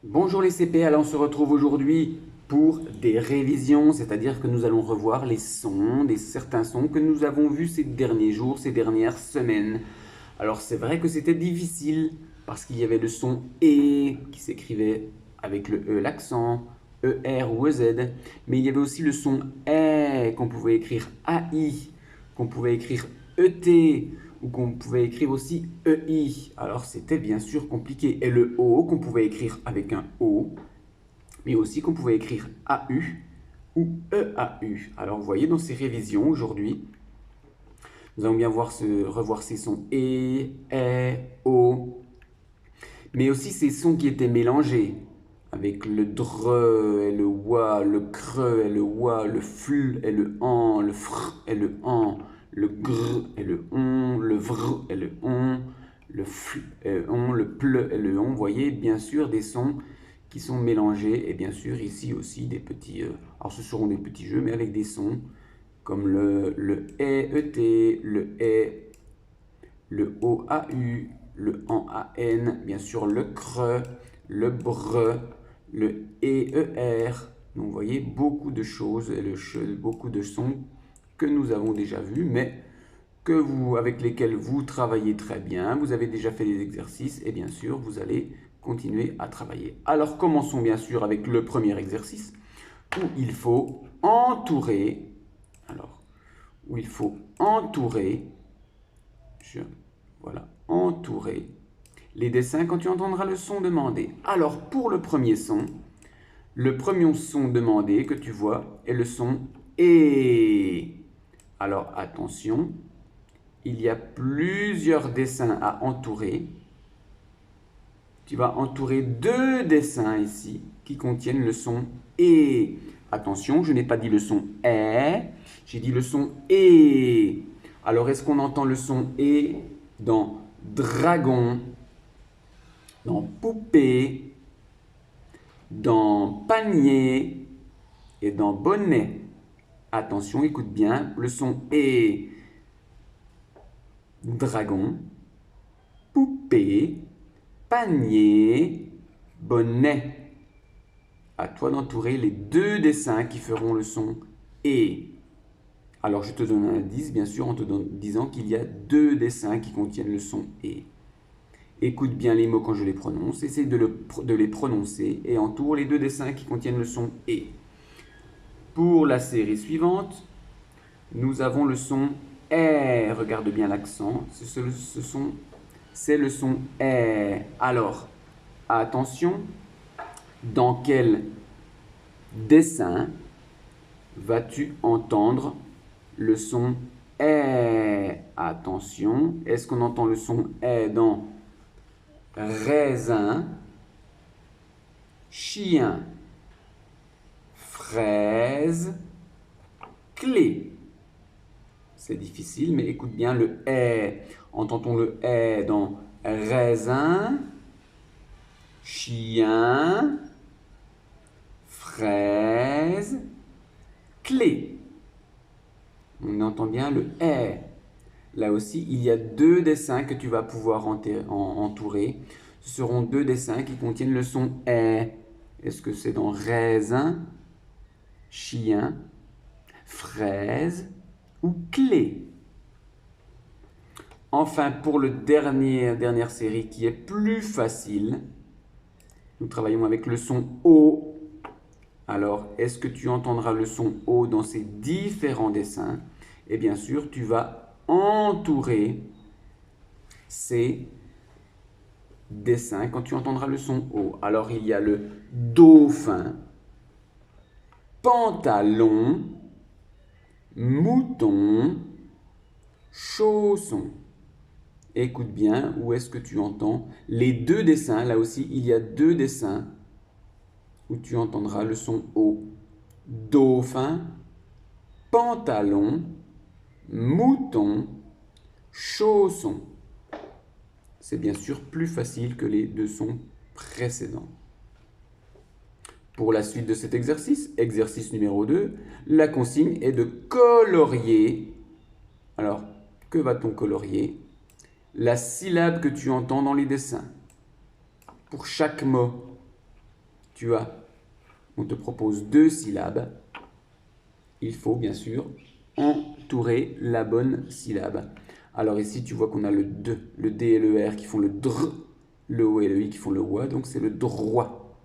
Bonjour les CP, alors on se retrouve aujourd'hui pour des révisions, c'est-à-dire que nous allons revoir les sons, certains sons que nous avons vus ces derniers jours, ces dernières semaines. Alors c'est vrai que c'était difficile parce qu'il y avait le son E qui s'écrivait avec le E, l'accent, ER ou EZ, mais il y avait aussi le son E qu'on pouvait écrire AI, qu'on pouvait écrire ET ou qu'on pouvait écrire aussi EI. Alors c'était bien sûr compliqué. Et le O qu'on pouvait écrire avec un O, mais aussi qu'on pouvait écrire AU ou EAU. Alors vous voyez dans ces révisions aujourd'hui, nous allons bien revoir ces sons O, mais aussi ces sons qui étaient mélangés avec le dre et le wa, le cre et le wa, le fl et le an, le fr et le an, le gr et le on, le vr et le on, le fl et le on, le ple et le on. Vous voyez bien sûr des sons qui sont mélangés et bien sûr ici aussi des petits, alors ce seront des petits jeux mais avec des sons comme le ET, le OAU, le AN, bien sûr le CRE, le BRE, le EER. Donc vous voyez beaucoup de choses et beaucoup de sons que nous avons déjà vus, mais avec lesquels vous travaillez très bien. Vous avez déjà fait des exercices et bien sûr vous allez continuer à travailler. Alors commençons bien sûr avec le premier exercice où il faut entourer. Alors, où il faut entourer. Voilà, entourer les dessins quand tu entendras le son demandé. Alors, pour le premier son demandé que tu vois est le son E. Alors, attention, il y a plusieurs dessins à entourer. Tu vas entourer deux dessins ici qui contiennent le son E. Attention, je n'ai pas dit le son E, j'ai dit le son E. Alors, est-ce qu'on entend le son E dans dragon, dans poupée, dans panier et dans bonnet? Attention, écoute bien, le son E. Dragon, poupée, panier, bonnet. À toi d'entourer les deux dessins qui feront le son E. Alors je te donne un indice, bien sûr, en te disant qu'il y a deux dessins qui contiennent le son E. Écoute bien les mots quand je les prononce, essaye de les prononcer et entoure les deux dessins qui contiennent le son E. Pour la série suivante, nous avons le son R. Regarde bien l'accent, c'est le son R. Alors, attention, dans quel dessin vas-tu entendre le son R? Attention, est-ce qu'on entend le son R dans raisin, chien, fraise, clé? C'est difficile, mais écoute bien le R. Entend-on le R dans raisin, chien, fraise, clé? On entend bien le R. Là aussi, il y a deux dessins que tu vas pouvoir entourer. Ce seront deux dessins qui contiennent le son R. Est-ce que c'est dans raisin, chien, fraise ou clé? Enfin, pour le dernière série qui est plus facile, nous travaillons avec le son O. Alors, est-ce que tu entendras le son O dans ces différents dessins? Et bien sûr, tu vas entourer ces dessins quand tu entendras le son O. Alors, il y a le dauphin, pantalon, mouton, chausson. Écoute bien, où est-ce que tu entends les deux dessins? Là aussi, il y a deux dessins où tu entendras le son O. Dauphin, pantalon, mouton, chausson. C'est bien sûr plus facile que les deux sons précédents. Pour la suite de cet exercice, exercice numéro 2, la consigne est de colorier. Alors, que va-t-on colorier? La syllabe que tu entends dans les dessins. Pour chaque mot. on te propose 2 syllabes. Il faut bien sûr entourer la bonne syllabe. Alors ici, tu vois qu'on a le D et le R qui font le dr, le O et le I qui font le wa, donc c'est le droit.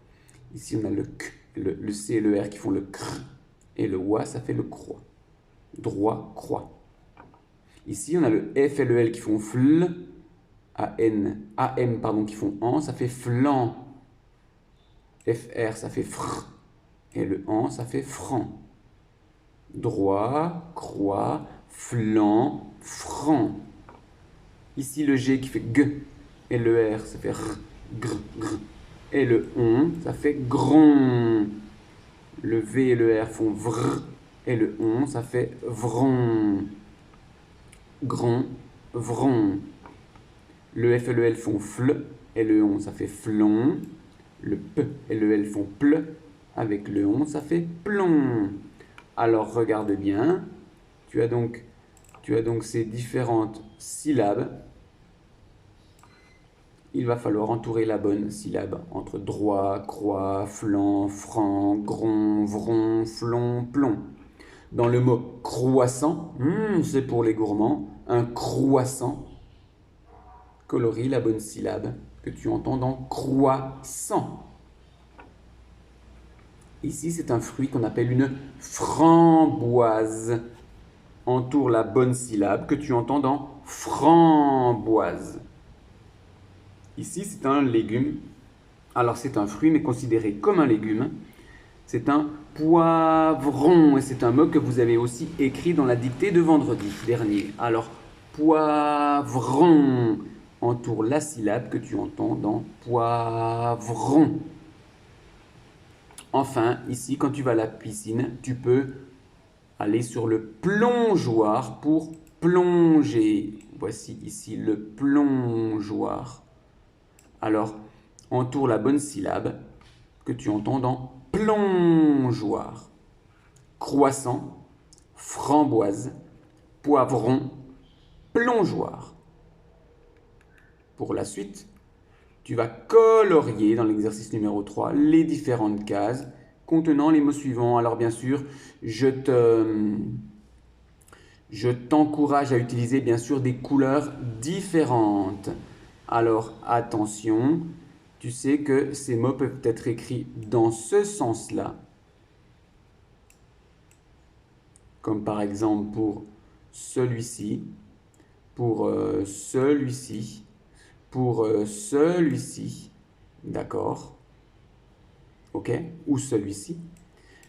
Ici, on a le k, le C et le R qui font le cr, et le wa, ça fait le croix. Droit, croix. Ici, on a le F et le L qui font fl, AM, pardon, qui font en, ça fait flan. FR, ça fait fr, et le en, ça fait franc. Droit, croix, flanc, franc. Ici, le G qui fait g, et le R, ça fait r, gr, gr. Et le on, ça fait grand. Le V et le R font vr, et le on, ça fait vron. Grand, vron. Le F et le L font fl, et le on, ça fait flon. Le P et le L font ple, avec le on, ça fait plomb. Alors, regarde bien. Tu as donc ces différentes syllabes. Il va falloir entourer la bonne syllabe entre droit, croix, flanc, franc, gron, vron, flon, plomb. Dans le mot croissant, c'est pour les gourmands, un croissant colorie la bonne syllabe que tu entends dans croissant. Ici, c'est un fruit qu'on appelle une framboise. Entoure la bonne syllabe que tu entends dans framboise. Ici, c'est un légume. Alors, c'est un fruit, mais considéré comme un légume. C'est un poivron. Et c'est un mot que vous avez aussi écrit dans la dictée de vendredi dernier. Alors, poivron entoure la syllabe que tu entends dans poivron. Enfin, ici, quand tu vas à la piscine, tu peux aller sur le plongeoir pour plonger. Voici ici le plongeoir. Alors, entoure la bonne syllabe que tu entends dans plongeoir. Croissant, framboise, poivron, plongeoir. Pour la suite, tu vas colorier dans l'exercice numéro 3 les différentes cases contenant les mots suivants. Alors bien sûr, je t'encourage à utiliser bien sûr des couleurs différentes. Alors attention, tu sais que ces mots peuvent être écrits dans ce sens-là. Comme par exemple pour celui-ci, pour celui-ci, pour celui-ci, d'accord? Ok? Ou celui-ci.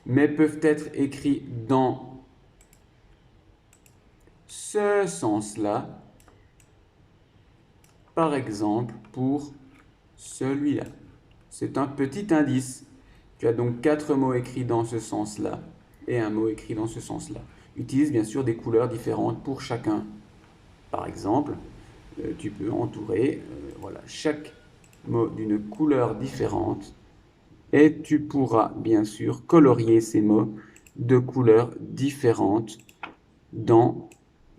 Mais peuvent être écrits dans ce sens-là. Par exemple, pour celui-là. C'est un petit indice. Tu as donc 4 mots écrits dans ce sens-là et un mot écrit dans ce sens-là. Utilise bien sûr des couleurs différentes pour chacun. Par exemple, tu peux entourer voilà, chaque mot d'une couleur différente et tu pourras bien sûr colorier ces mots de couleurs différentes dans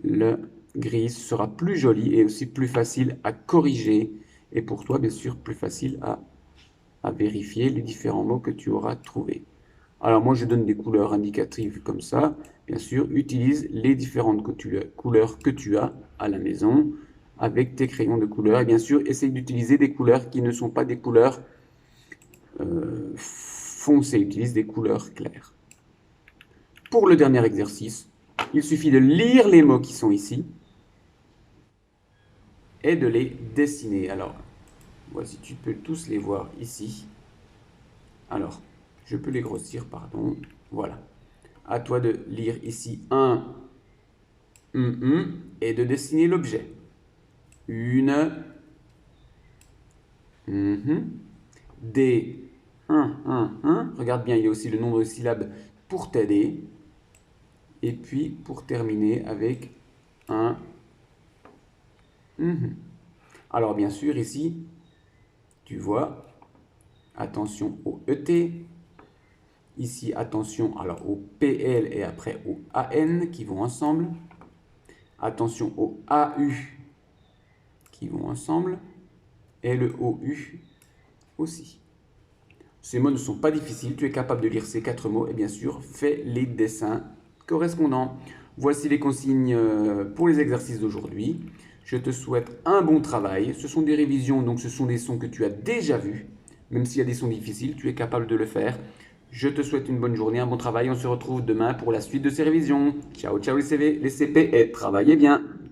le gris. Ce sera plus joli et aussi plus facile à corriger et pour toi bien sûr plus facile à vérifier les différents mots que tu auras trouvés. Alors moi je donne des couleurs indicatives comme ça. Bien sûr, utilise les différentes couleurs que tu as à la maison avec tes crayons de couleur. Et bien sûr, essaye d'utiliser des couleurs qui ne sont pas des couleurs foncées. Utilise des couleurs claires. Pour le dernier exercice, il suffit de lire les mots qui sont ici et de les dessiner. Alors, voici, tu peux tous les voir ici. Alors, je peux les grossir, pardon. Voilà. À toi de lire ici un et de dessiner l'objet. Une, des, un. Regarde bien, il y a aussi le nombre de syllabes pour t'aider. Et puis, pour terminer avec un. Alors, bien sûr, ici, tu vois, attention au ET. Ici, attention alors au PL et après au AN qui vont ensemble. Attention au AU qui vont ensemble. Et le OU aussi. Ces mots ne sont pas difficiles, tu es capable de lire ces 4 mots et bien sûr, fais les dessins correspondants. Voici les consignes pour les exercices d'aujourd'hui. Je te souhaite un bon travail. Ce sont des révisions, donc ce sont des sons que tu as déjà vus. Même s'il y a des sons difficiles, tu es capable de le faire. Je te souhaite une bonne journée, un bon travail. On se retrouve demain pour la suite de ces révisions. Ciao, ciao les CP et travaillez bien.